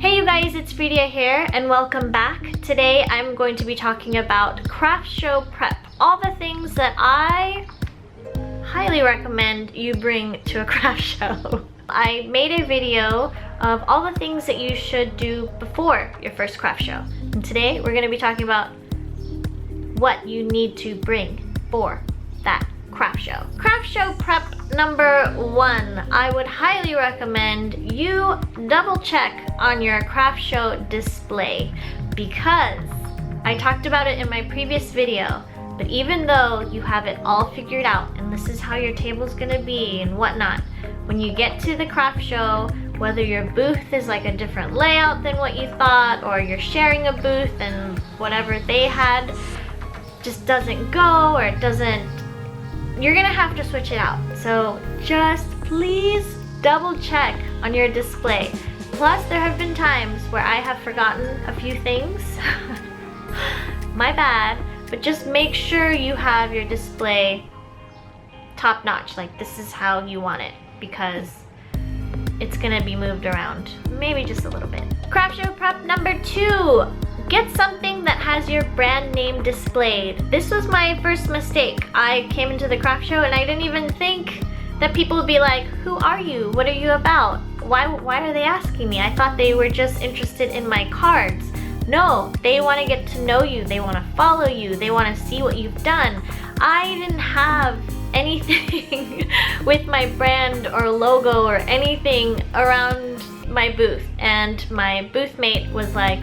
Hey you guys, it's Friedia here and welcome back. Today I'm going to be talking about craft show prep. All the things that I highly recommend you bring to a craft show. I made a video of all the things that you should do before your first craft show. And today we're going to be talking about what you need to bring for that craft show. Craft show prep number 1. I would highly recommend you double check on your craft show display because I talked about it in my previous video, but even though you have it all figured out and this is how your table's gonna be and whatnot, when you get to the craft show, whether your booth is like a different layout than what you thought or you're sharing a booth and whatever they had just doesn't go or it doesn't, you're gonna have to switch it out. So just please double check on your display. Plus there have been times where I have forgotten a few things. My bad, but just make sure you have your display top notch. Like this is how you want it because it's gonna be moved around. Maybe just a little bit. Craft show prep number 2. Get something that has your brand name displayed. This was my first mistake. I came into the craft show and I didn't even think that people would be like, who are you? What are you about? Why are they asking me? I thought they were just interested in my cards. No, they want to get to know you. They want to follow you. They want to see what you've done. I didn't have anything with my brand or logo or anything around my booth. And my booth mate was like,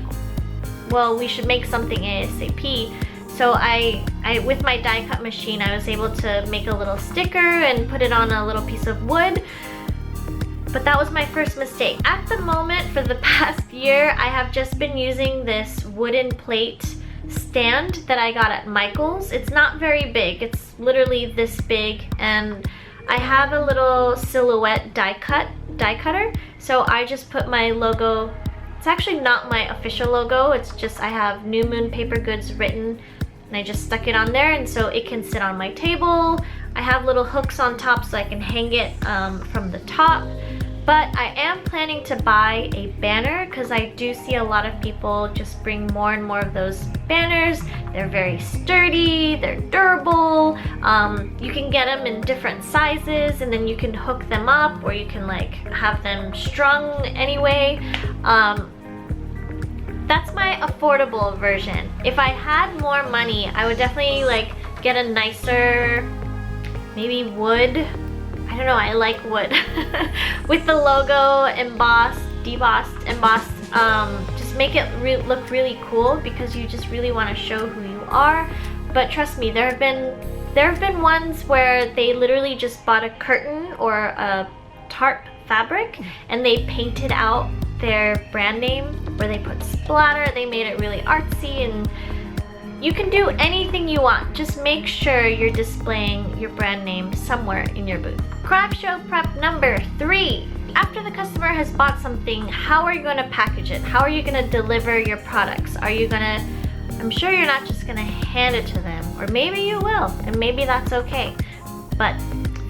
well, we should make something ASAP. So I with my die cut machine, I was able to make a little sticker and put it on a little piece of wood. But that was my first mistake. At the moment, for the past year, I have just been using this wooden plate stand that I got at Michael's. It's not very big. It's literally this big, and I have a little silhouette die cutter. So I just put my logo. It's actually not my official logo, it's just I have New Moon Paper Goods written and I just stuck it on there and so it can sit on my table. I have little hooks on top so I can hang it from the top. But I am planning to buy a banner because I do see a lot of people just bring more and more of those banners. They're very sturdy, they're durable. You can get them in different sizes and then you can hook them up or you can like have them strung anyway. That's my affordable version. If I had more money, I would definitely like get a nicer, maybe wood. I don't know, I like wood. With the logo embossed, embossed. Just make it look really cool because you just really want to show who you are. But trust me, there have been ones where they literally just bought a curtain or a tarp fabric and they painted out their brand name where they put splatter. They made it really artsy, and you can do anything you want. Just make sure you're displaying your brand name somewhere in your booth. Craft show prep number 3. After the customer has bought something, how are you going to package it? How are you going to deliver your products? Are you going to, I'm sure you're not just going to hand it to them, or maybe you will, and maybe that's okay. But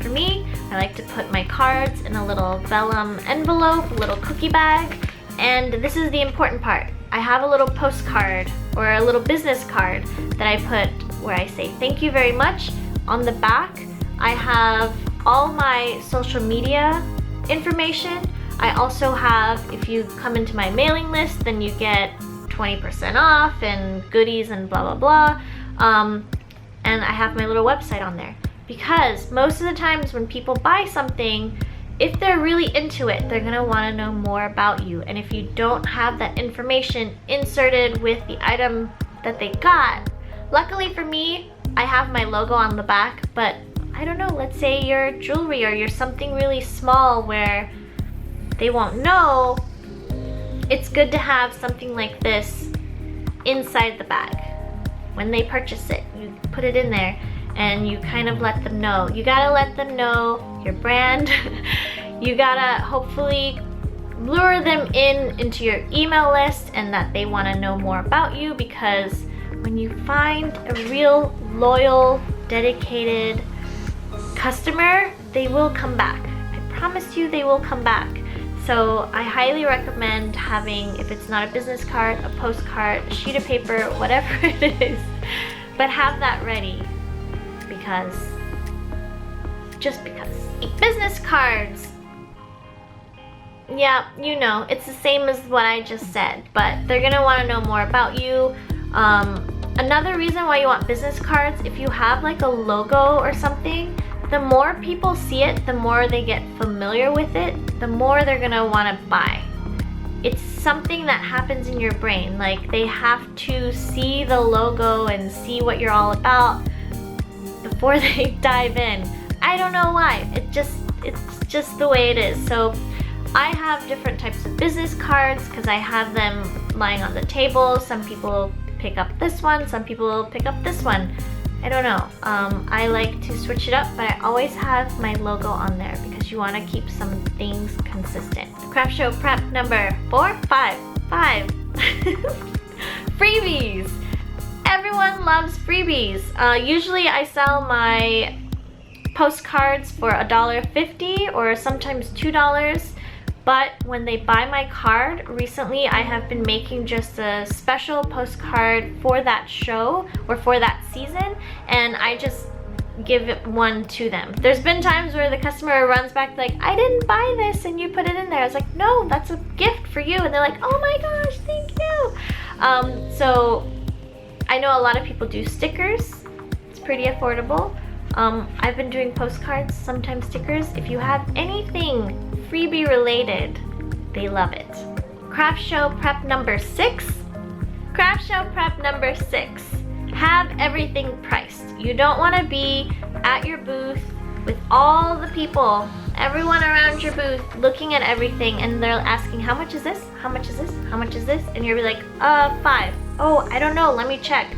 for me, I like to put my cards in a little vellum envelope, a little cookie bag, and this is the important part. I have a little postcard or a little business card that I put where I say thank you very much. On the back, I have all my social media information. I also have, if you come into my mailing list, then you get 20% off and goodies and blah, blah, blah. And I have my little website on there. Because most of the times when people buy something, if they're really into it, they're gonna wanna know more about you. And if you don't have that information inserted with the item that they got, luckily for me, I have my logo on the back, but I don't know, let's say you're jewelry or you're something really small where they won't know, it's good to have something like this inside the bag. When they purchase it, you put it in there and you kind of let them know. You gotta let them know your brand. You gotta hopefully lure them into your email list and that they wanna know more about you, because when you find a real loyal, dedicated customer, they will come back. I promise you they will come back. So I highly recommend having, if it's not a business card, a postcard, a sheet of paper, whatever it is, but have that ready because, just because. Business cards. Yeah, you know, it's the same as what I just said, but they're gonna want to know more about you. Another reason why you want business cards, if you have like a logo or something, the more people see it, the more they get familiar with it, the more they're gonna want to buy. It's something that happens in your brain. Like, they have to see the logo and see what you're all about before they dive in. I don't know why. It's just the way it is. So I have different types of business cards because I have them lying on the table. Some people pick up this one, some people pick up this one. I don't know. I like to switch it up, but I always have my logo on there because you want to keep some things consistent. Craft show prep number 5. Freebies. Everyone loves freebies. Usually I sell my postcards for $1.50 or sometimes $2. But when they buy my card, recently I have been making just a special postcard for that show or for that season, and I just give one to them. There's been times where the customer runs back like, I didn't buy this and you put it in there. I was like, no, that's a gift for you. And they're like, oh my gosh, thank you. So I know a lot of people do stickers. It's pretty affordable. I've been doing postcards, sometimes stickers. If you have anything freebie related, they love it. Craft show prep number 6. Craft show prep number 6. Have everything priced. You don't want to be at your booth with all the people, everyone around your booth looking at everything, and they're asking, how much is this? How much is this? How much is this? And you're like, 5. Oh, I don't know, let me check.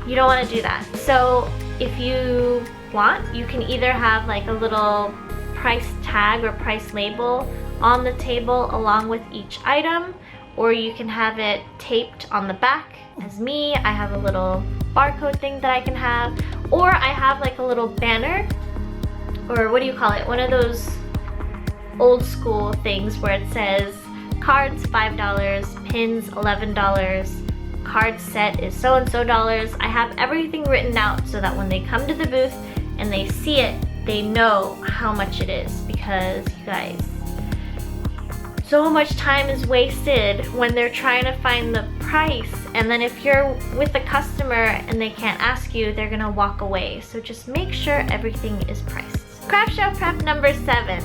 You don't want to do that. So if you want, you can either have like a little price tag or price label on the table along with each item, or you can have it taped on the back. As me, I have a little barcode thing that I can have, or I have like a little banner, or what do you call it, one of those old school things where it says cards $5, pins $11, card set is so and so dollars. I have everything written out so that when they come to the booth and they see it, they know how much it is, because you guys, so much time is wasted when they're trying to find the price, and then if you're with a customer and they can't ask you, they're gonna walk away. So just make sure everything is priced. Craft show prep number 7.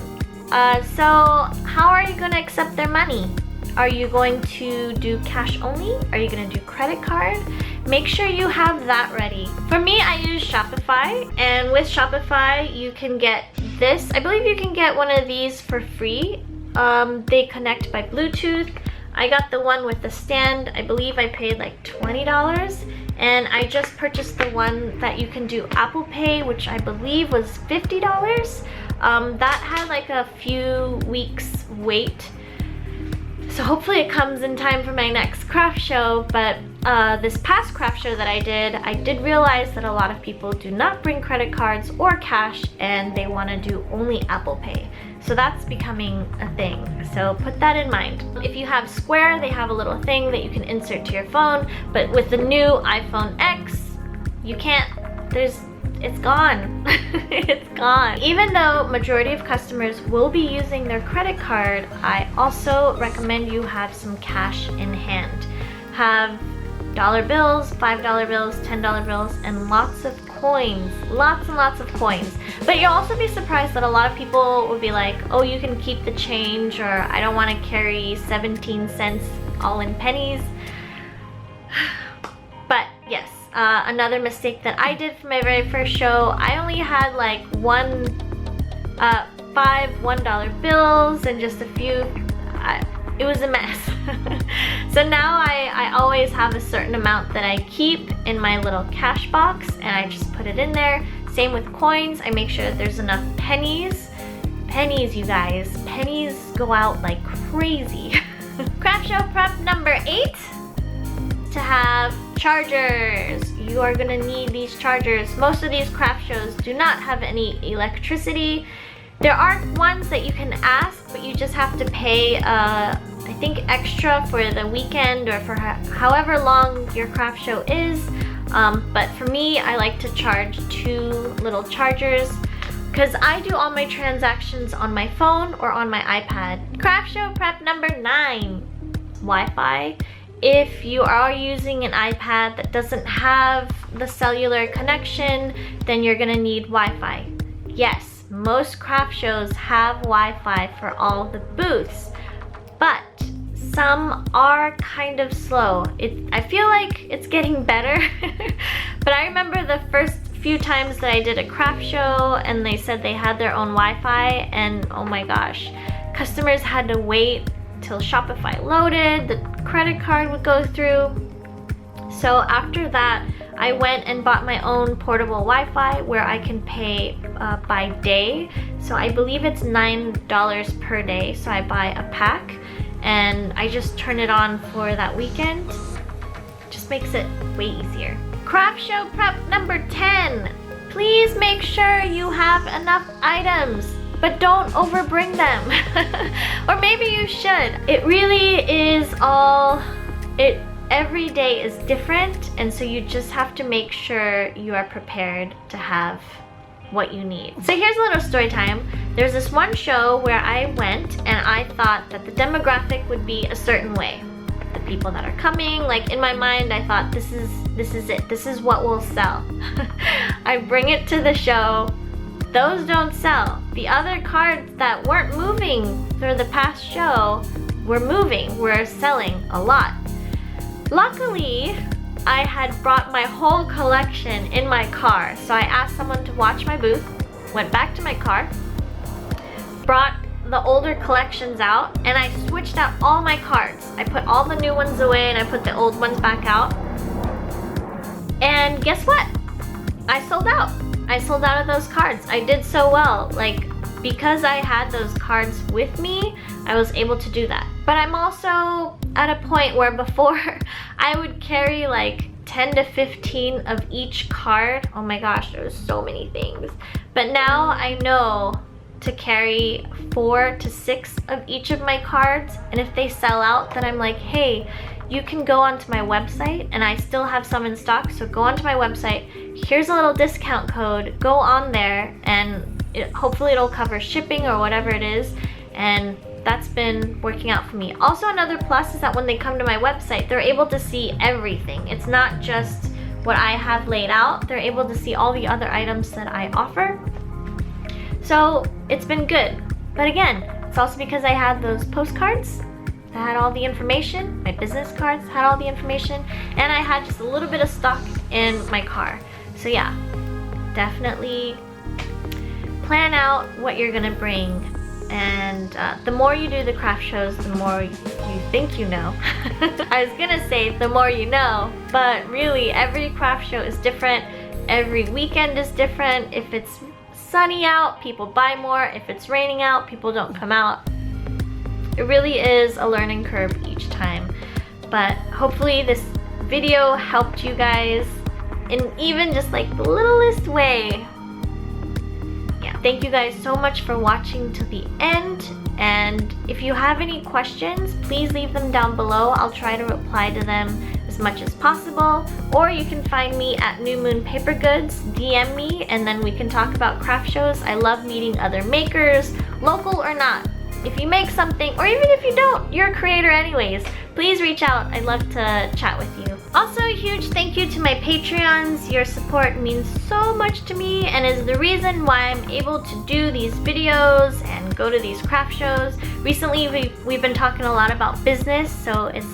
So how are you gonna accept their money? Are you going to do cash only? Are you gonna do credit card? Make sure you have that ready. For me, I use Shopify, and with Shopify, you can get this. I believe you can get one of these for free. They connect by Bluetooth. I got the one with the stand. I believe I paid like $20, and I just purchased the one that you can do Apple Pay, which I believe was $50. That had like a few weeks wait. So hopefully it comes in time for my next craft show, but this past craft show that I did realize that a lot of people do not bring credit cards or cash, and they want to do only Apple Pay. So that's becoming a thing, so put that in mind. If you have Square, they have a little thing that you can insert to your phone, but with the new iPhone X, you can't, it's gone. It's gone. Even though majority of customers will be using their credit card, I also recommend you have some cash in hand. Have dollar bills, $5 bills, $10 bills, and lots of coins. Lots and lots of coins. But you'll also be surprised that a lot of people will be like, oh, you can keep the change, or I don't want to carry 17 cents all in pennies. But yes. Another mistake that I did for my very first show, I only had like 5 $1 bills and just a few. It was a mess. So now I always have a certain amount that I keep in my little cash box, and I just put it in there. Same with coins. I make sure that there's enough pennies. Pennies, you guys. Pennies go out like crazy. Craft show prep number 8. To have chargers. You are gonna need these chargers. Most of these craft shows do not have any electricity. There are ones that you can ask, but you just have to pay I think extra for the weekend or for however long your craft show is. But for me, I like to charge 2 little chargers because I do all my transactions on my phone or on my iPad. Craft show prep number 9, Wi-Fi. If you are using an iPad that doesn't have the cellular connection, then you're gonna need Wi-Fi. Yes, most craft shows have Wi-Fi for all the booths, but some are kind of slow. I feel like it's getting better, but I remember the first few times that I did a craft show and they said they had their own Wi-Fi, and oh my gosh, customers had to wait till Shopify loaded, the credit card would go through. So after that, I went and bought my own portable Wi-Fi where I can pay by day. So I believe it's $9 per day. So I buy a pack and I just turn it on for that weekend. Just makes it way easier. Craft show prep number 10. Please make sure you have enough items, but don't overbring them. Or maybe you should. It really is every day is different, and so you just have to make sure you are prepared to have what you need. So here's a little story time. There's this one show where I went and I thought that the demographic would be a certain way. The people that are coming, like in my mind I thought this is it. This is what will sell. I bring it to the show. Those don't sell. The other cards that weren't moving for the past show were moving, were selling a lot. Luckily, I had brought my whole collection in my car. So I asked someone to watch my booth, went back to my car, brought the older collections out, and I switched out all my cards. I put all the new ones away and I put the old ones back out. And guess what? I sold out. I sold out of those cards. I did so well. Like, because I had those cards with me, I was able to do that. But I'm also at a point where before I would carry like 10 to 15 of each card. Oh my gosh, there was so many things. But now I know to carry 4 to 6 of each of my cards, and if they sell out, then I'm like, hey, you can go onto my website, and I still have some in stock, so go onto my website, here's a little discount code, go on there, and hopefully it'll cover shipping or whatever it is, and that's been working out for me. Also, another plus is that when they come to my website, they're able to see everything. It's not just what I have laid out, they're able to see all the other items that I offer. So it's been good. But again, it's also because I had those postcards that had all the information, my business cards had all the information, and I had just a little bit of stock in my car. So yeah, definitely plan out what you're gonna bring. And the more you do the craft shows, the more you think you know. I was gonna say the more you know, but really every craft show is different. Every weekend is different. If it's sunny out, people buy more. If it's raining out, people don't come out. It really is a learning curve each time. But hopefully this video helped you guys in even just like the littlest way. Yeah, thank you guys so much for watching to the end. And if you have any questions, please leave them down below. I'll try to reply to them as much as possible. Or you can find me at New Moon Paper Goods, DM me, and then we can talk about craft shows. I love meeting other makers, local or not. If you make something, or even if you don't, you're a creator anyways, please reach out. I'd love to chat with you. Also, a huge thank you to my Patreons. Your support means so much to me and is the reason why I'm able to do these videos and go to these craft shows. Recently, we've been talking a lot about business, so it's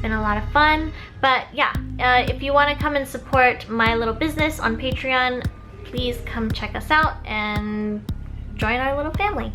been a lot of fun. But yeah, if you want to come and support my little business on Patreon, please come check us out and join our little family.